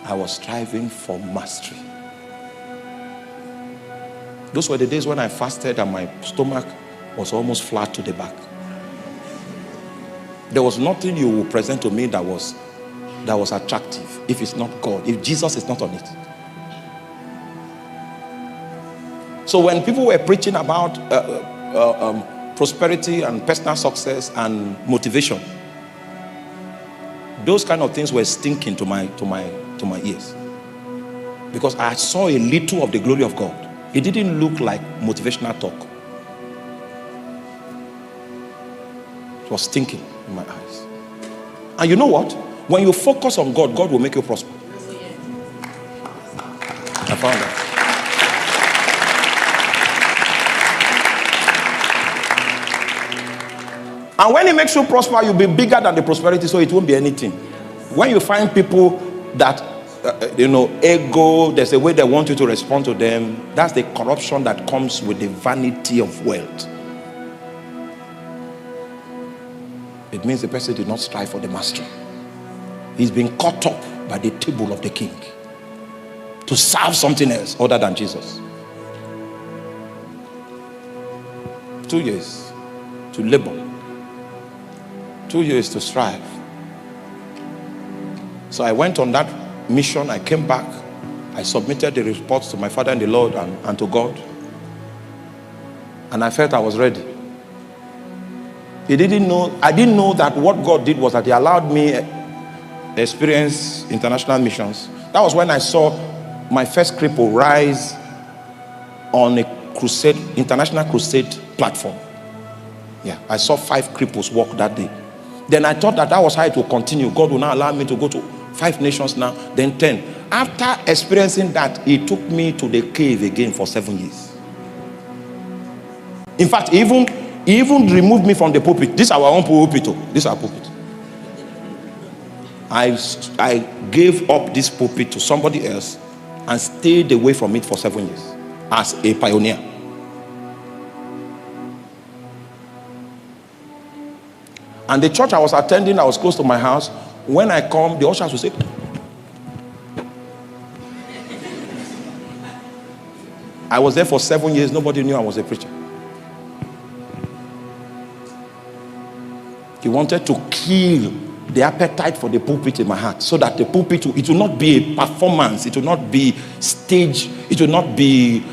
I was striving for mastery. Those were the days when I fasted and my stomach was almost flat to the back. There was nothing you will present to me that was attractive if it's not God, if Jesus is not on it. So when people were preaching about prosperity and personal success and motivation, those kind of things were stinking to my ears, because I saw a little of the glory of God. It didn't look like motivational talk. It was stinking in my eyes. And you know what? When you focus on God, God will make you prosper. I found that. And when He makes you prosper, you'll be bigger than the prosperity, so it won't be anything. When you find people that, ego, there's a way they want you to respond to them, that's the corruption that comes with the vanity of wealth. It means the person did not strive for the mastery. He's been caught up by the table of the king to serve something else other than Jesus. 2 years to labor. 2 years to strive. So I went on that mission. I came back. I submitted the reports to my Father in the Lord and to God. And I felt I was ready. I didn't know that what God did was that He allowed me to experience international missions. That was when I saw my first cripple rise on a crusade, international crusade platform. Yeah, I saw 5 cripples walk that day. Then I thought that was how it will continue. God will now allow me to go to 5 nations now, then 10. After experiencing that, He took me to the cave again for 7 years. In fact, He even removed me from the pulpit. This is our own pulpit. This is our pulpit. I gave up this pulpit to somebody else and stayed away from it for 7 years as a pioneer. And the church I was attending, I was close to my house. When I come, the ushers will say, I was there for 7 years. Nobody knew I was a preacher. He wanted to kill the appetite for the pulpit in my heart, so that the pulpit, it will not be a performance, it will not be stage, it will not be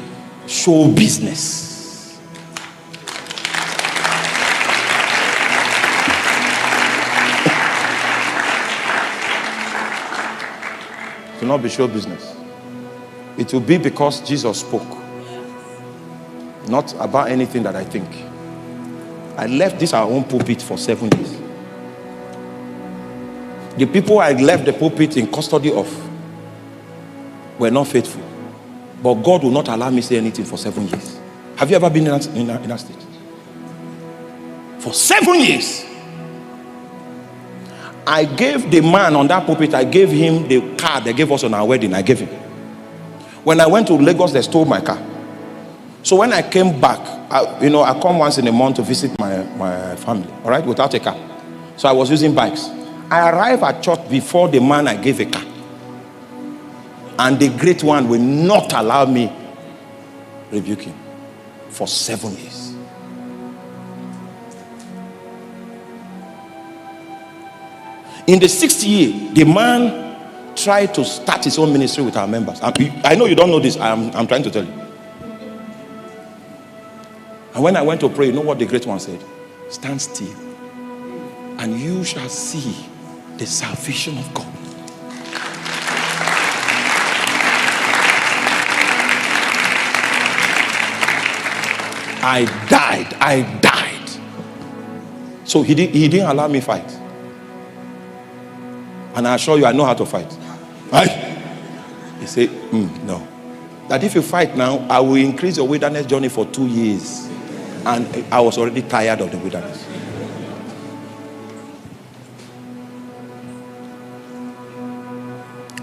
show business. It will not be show business. It will be because Jesus spoke, not about anything that I think. I left this our own pulpit for 7 years. The people I left the pulpit in custody of were not faithful. But God will not allow me to say anything for 7 years. Have you ever been in that state? For 7 years. I gave the man on that pulpit, I gave him the car they gave us on our wedding. I gave him. When I went to Lagos, they stole my car. So when I came back, I come once in a month to visit my family, all right, without a car. So I was using bikes. I arrived at church before the man I gave a car. And the great one will not allow me rebuke him for 7 years. In the 6th year, the man tried to start his own ministry with our members. I know you don't know this. I'm trying to tell you. And when I went to pray, you know what the great one said? Stand still, and you shall see the salvation of God. I died. So he didn't allow me fight. And I assure you, I know how to fight. Right? He said, no. That if you fight now, I will increase your wilderness journey for 2 years. And I was already tired of the wilderness.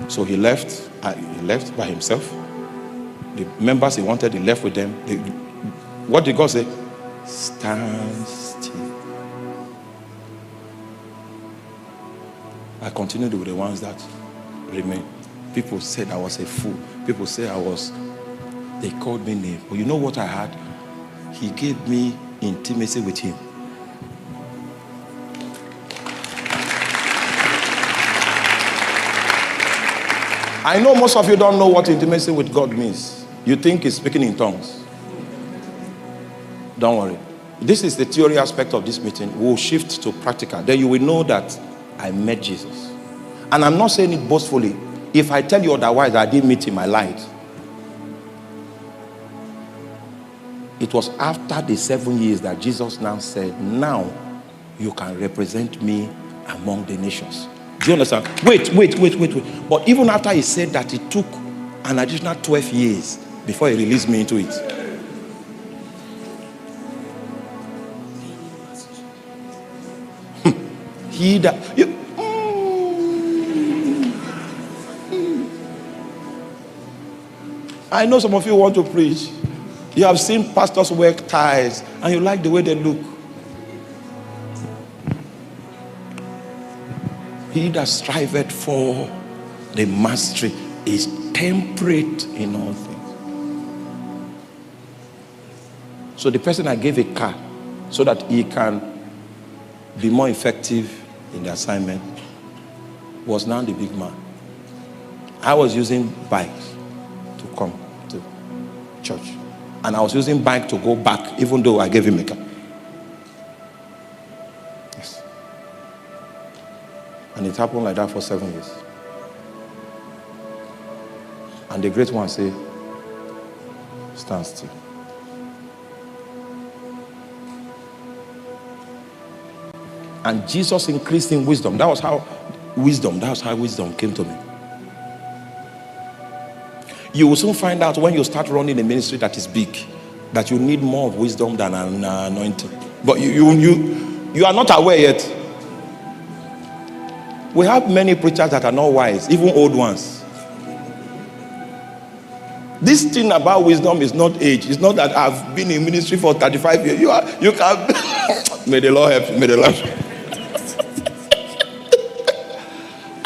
So he left by himself. The members he wanted, he left with them. What did God say? Stand still. I continued with the ones that remain. People said I was a fool. People say they called me name. But you know what I had? He gave me intimacy with him. I know most of you don't know what intimacy with God means. You think it's speaking in tongues. Don't worry. This is the theory aspect of this meeting. We'll shift to practical. Then you will know that I met Jesus. And I'm not saying it boastfully. If I tell you otherwise, I didn't meet him, I lied. It was after the 7 years that Jesus now said, now you can represent me among the nations. Do you understand? Wait. But even after he said that, it took an additional 12 years before he released me into it. He that... I know some of you want to preach. You have seen pastors wear ties and you like the way they look. He that striveth for the mastery is temperate in all things. So the person I gave a car so that he can be more effective in the assignment was now the big man. I was using bikes to come to church. And I was using bike to go back, even though I gave him a car. Yes. And it happened like that for 7 years. And the great one say, stand still. And Jesus increased in wisdom. That was how wisdom came to me. You will soon find out when you start running a ministry that is big, that you need more of wisdom than an anointing. But you are not aware yet. We have many preachers that are not wise, even old ones. This thing about wisdom is not age. It's not that I've been in ministry for 35 years. You can. May the Lord help you. May the Lord help you.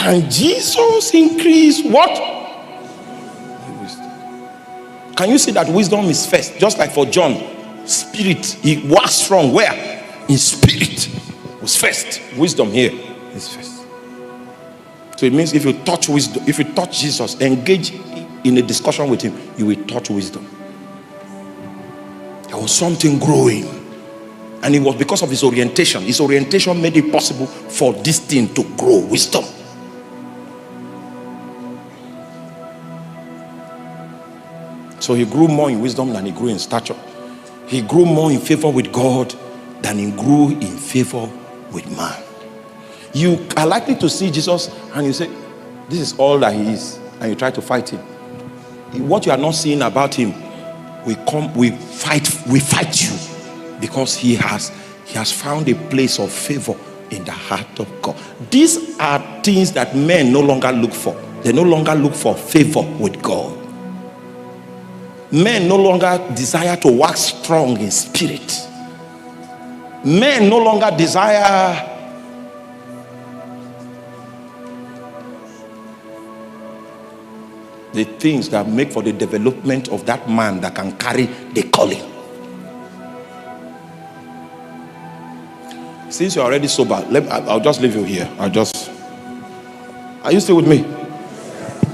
And Jesus increased what? Can you see that wisdom is first? Just like for John, spirit, he was strong. Where? In spirit was first. Wisdom here is first. So it means if you touch wisdom, if you touch Jesus, engage in a discussion with him, you will touch wisdom. There was something growing. And it was because of his orientation. His orientation made it possible for this thing to grow. Wisdom. So he grew more in wisdom than he grew in stature. He grew more in favor with God than he grew in favor with man. You are likely to see Jesus and you say, this is all that he is. And you try to fight him. What you are not seeing about him, we fight you. Because he has found a place of favor in the heart of God. These are things that men no longer look for. They no longer look for favor with God. Men no longer desire to wax strong in spirit. Men no longer desire the things that make for the development of that man that can carry the calling. Since you're already sober, I'll just leave you here. Are you still with me?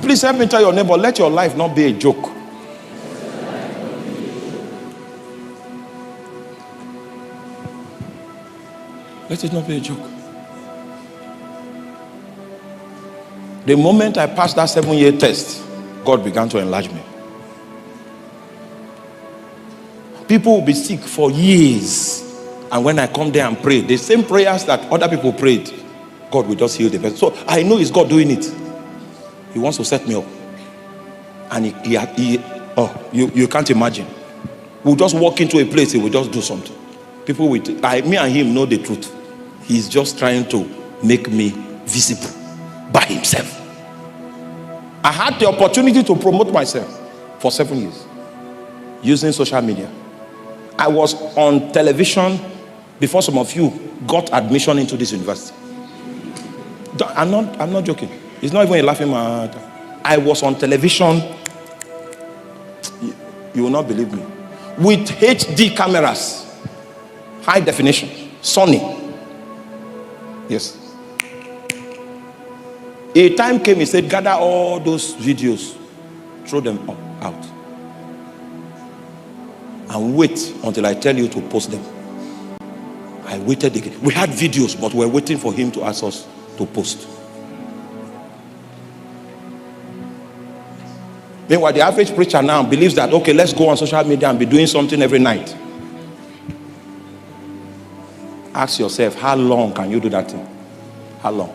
Please help me tell your neighbor, let your life not be a joke. Let it not be a joke. The moment I passed that 7-year test, God began to enlarge me. People will be sick for years. And when I come there and pray, the same prayers that other people prayed, God will just heal the person. So I know it's God doing it. He wants to set me up. And you can't imagine. We'll just walk into a place, he will just do something. People with me and him know the truth. He's just trying to make me visible by himself. I had the opportunity to promote myself for 7 years using social media. I was on television before some of you got admission into this university. I'm not joking. It's not even a laughing matter. I was on television, you will not believe me, with HD cameras, high definition, Sony. Yes. A time came, he said, gather all those videos, throw them out, and wait until I tell you to post them. I waited again. We had videos, but we're waiting for him to ask us to post. Meanwhile, the average preacher now believes that, okay, let's go on social media and be doing something every night. Ask yourself, how long can you do that thing? How long?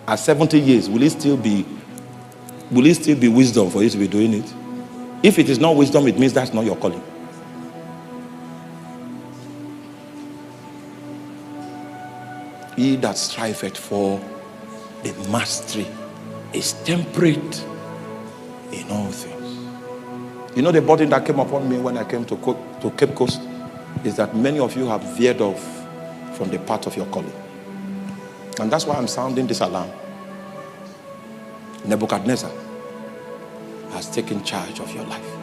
At 70 years, will it still be wisdom for you to be doing it? If it is not wisdom, it means that's not your calling. He that striveth for the mastery is temperate in all things. You know, the burden that came upon me when I came to Cape Coast is that many of you have veered off from the path of your calling. And that's why I'm sounding this alarm. Nebuchadnezzar has taken charge of your life.